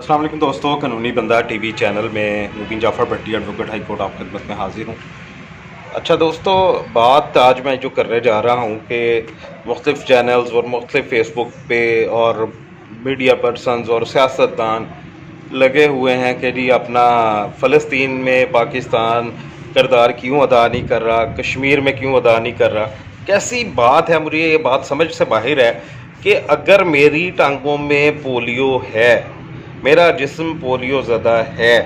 अस्सलाम वालेकुम दोस्तों, कानूनी बंदा टीवी चैनल में मुबीन जाफ़र भट्टी एडवोकेट हाई कोर्ट आप खिदमत में हाजिर हूँ। अच्छा दोस्तों, बात आज मैं जो करने जा रहा हूँ कि मुख्तलिफ़ चैनल्स और मुख्तलिफ़ फेसबुक पे और मीडिया पर्सनस और सियासतदान लगे हुए हैं कि जी अपना फ़लस्तीन में पाकिस्तान किरदार क्यों अदा नहीं कर रहा, कश्मीर में क्यों अदा नहीं कर रहा। कैसी बात है, मुझे ये बात समझ से बाहर है कि अगर मेरी टांगों में पोलियो है, मेरा जिस्म पोलियो ज़दा है,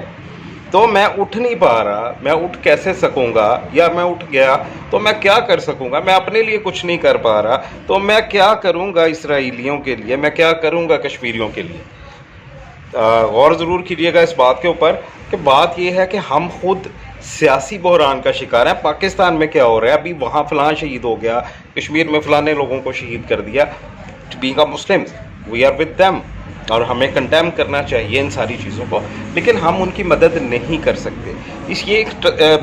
तो मैं उठ नहीं पा रहा। मैं उठ कैसे सकूंगा, या मैं उठ गया तो मैं क्या कर सकूंगा। मैं अपने लिए कुछ नहीं कर पा रहा तो मैं क्या करूंगा इसराइलियों के लिए, मैं क्या करूंगा कश्मीरियों के लिए। गौर ज़रूर कीजिएगा इस बात के ऊपर कि बात यह है कि हम खुद सियासी बहरान का शिकार हैं। पाकिस्तान में क्या हो रहा है, अभी वहाँ फ़लाँ शहीद हो गया, कश्मीर में फ़लाने लोगों को शहीद कर दिया। Being a Muslim we are with them, और हमें कंडेम करना चाहिए इन सारी चीज़ों को, लेकिन हम उनकी मदद नहीं कर सकते। ये एक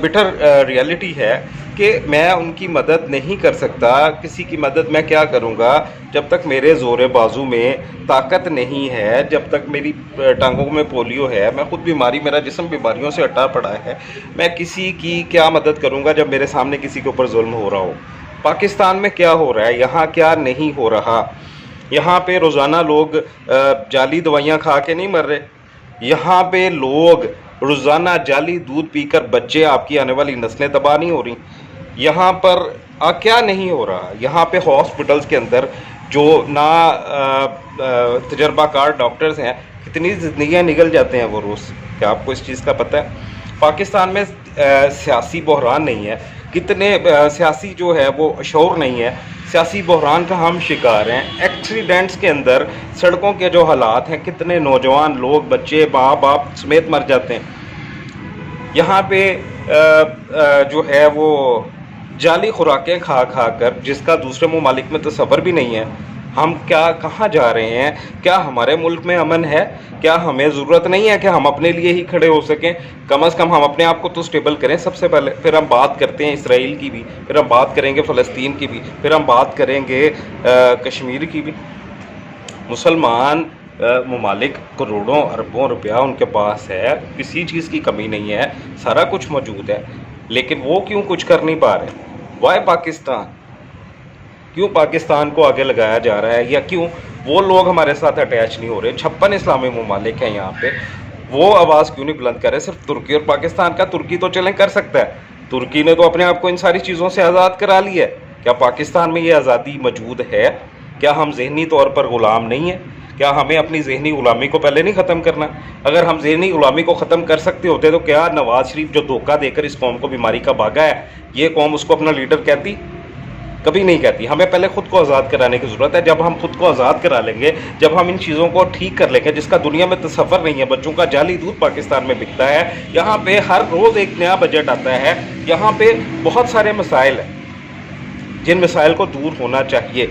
बिटर रियलिटी है कि मैं उनकी मदद नहीं कर सकता। किसी की मदद मैं क्या करूँगा जब तक मेरे ज़ोर बाजू में ताकत नहीं है, जब तक मेरी टांगों में पोलियो है, मैं खुद बीमारी, मेरा जिस्म बीमारियों से अटा पड़ा है। मैं किसी की क्या मदद करूँगा जब मेरे सामने किसी के ऊपर जुल्म हो रहा हो। पाकिस्तान में क्या हो रहा है, यहाँ क्या नहीं हो रहा। यहाँ पे रोज़ाना लोग जाली दवाइयाँ खा के नहीं मर रहे। यहाँ पे लोग रोज़ाना जाली दूध पीकर बच्चे, आपकी आने वाली नस्लें तबाह नहीं हो रही। यहाँ पर क्या नहीं हो रहा। यहाँ पे हॉस्पिटल्स के अंदर जो ना तजर्बाकार डॉक्टर्स हैं, कितनी ज़िंदगियाँ निकल जाते हैं वो रोज़। क्या आपको इस चीज़ का पता है? पाकिस्तान में सियासी बहरान नहीं है, कितने सियासी जो है वो शऊर नहीं है। सियासी बहरान का हम शिकार हैं। एक्सीडेंट्स के अंदर सड़कों के जो हालात हैं, कितने नौजवान लोग, बच्चे, माँ बाप समेत मर जाते हैं। यहाँ पे जो है वो जाली खुराकें खा खा कर, जिसका दूसरे ममालिक में तसव्वुर भी नहीं है। हम क्या, कहाँ जा रहे हैं? क्या हमारे मुल्क में अमन है? क्या हमें ज़रूरत नहीं है कि हम अपने लिए ही खड़े हो सकें? कम से कम हम अपने आप को तो स्टेबल करें सबसे पहले, फिर हम बात करते हैं इसराइल की भी, फिर हम बात करेंगे फ़लस्तीन की भी, फिर हम बात करेंगे कश्मीर की भी। मुसलमान ममालिक करोड़ों अरबों रुपया उनके पास है, किसी चीज़ की कमी नहीं है, सारा कुछ मौजूद है, लेकिन वो क्यों कुछ कर नहीं पा रहे? वाई पाकिस्तान? क्यों पाकिस्तान को आगे लगाया जा रहा है, या क्यों वो लोग हमारे साथ अटैच नहीं हो रहे? 56 इस्लामी ममालिक हैं यहाँ पे, वो आवाज़ क्यों नहीं बुलंद कर रहे? सिर्फ तुर्की और पाकिस्तान का। तुर्की तो चलें कर सकता है, तुर्की ने तो अपने आप को इन सारी चीज़ों से आज़ाद करा लिया है। क्या पाकिस्तान में ये आज़ादी मौजूद है? क्या हम जहनी तौर पर ग़ुलाम नहीं हैं? क्या हमें अपनी जहनी ग़ुलामी को पहले नहीं ख़त्म करना? अगर हम जहनी ग़ुलामी को ख़त्म कर सकते होते तो क्या नवाज़ शरीफ जो धोखा देकर इस कौम को बीमारी का भागा है, ये कौम उसको अपना लीडर कहती? कभी नहीं कहती। हमें पहले खुद को आज़ाद कराने की ज़रूरत है। जब हम खुद को आज़ाद करा लेंगे, जब हम इन चीज़ों को ठीक कर लेंगे, जिसका दुनिया में तसव्वुर नहीं है। बच्चों का जाली दूध पाकिस्तान में बिकता है, यहाँ पे हर रोज़ एक नया बजट आता है। यहाँ पे बहुत सारे मसाइल हैं जिन मसाइल को दूर होना चाहिए,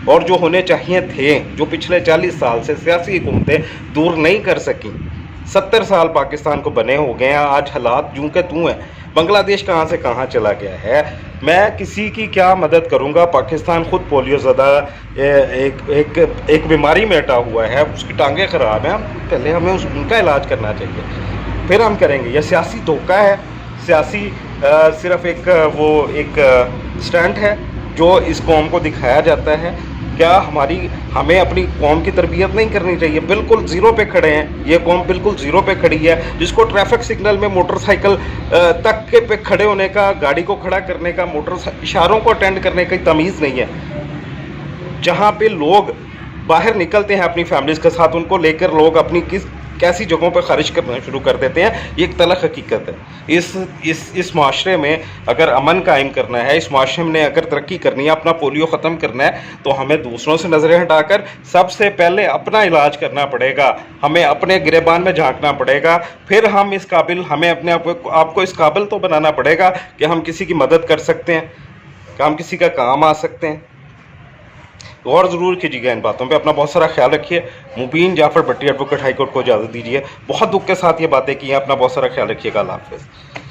और जो होने चाहिए थे, जो पिछले 40 साल से सियासी हुकूमतें दूर नहीं कर सकी। 70 साल पाकिस्तान को बने हो गए हैं, आज हालात यूँ के तूँ हैं। बांग्लादेश कहाँ से कहाँ चला गया है। मैं किसी की क्या मदद करूँगा? पाकिस्तान खुद पोलियो ज़दा एक बीमारी में अटा हुआ है, उसकी टांगें ख़राब हैं। पहले हमें उनका इलाज करना चाहिए, फिर हम करेंगे। यह सियासी धोखा है, सियासी सिर्फ एक स्टंट है जो इस कौम को दिखाया जाता है। क्या हमें अपनी कौम की तरबियत नहीं करनी चाहिए? बिल्कुल ज़ीरो पे खड़े हैं, ये कौम बिल्कुल ज़ीरो पे खड़ी है, जिसको ट्रैफिक सिग्नल में मोटरसाइकिल तक के पे खड़े होने का, गाड़ी को खड़ा करने का, इशारों को अटेंड करने की तमीज़ नहीं है। जहाँ पे लोग बाहर निकलते हैं अपनी फैमिलीज़ के साथ, उनको लेकर लोग अपनी कैसी जगहों पर खारिज करना शुरू कर देते हैं। ये एक तलख हकीकत है। इस माशरे में अगर अमन कायम करना है, इस माशरे में अगर तरक्की करनी है, अपना पोलियो ख़त्म करना है, तो हमें दूसरों से नज़रें हटाकर सबसे पहले अपना इलाज करना पड़ेगा। हमें अपने गिरेबान में झांकना पड़ेगा। फिर हम इस काबिल, हमें अपने आपको इस काबिल तो बनाना पड़ेगा कि हम किसी की मदद कर सकते हैं, कि हम किसी का काम आ सकते हैं। गौर ज़रूर कीजिएगा इन बातों पे। अपना बहुत सारा ख्याल रखिए। मुबीन जाफ़र भट्टी एडवोकेट हाई कोर्ट को इजाज़त दीजिए। बहुत दुख के साथ ये बातें की हैं। अपना बहुत सारा ख्याल रखिएगा। अल्लाह हाफ़िज़।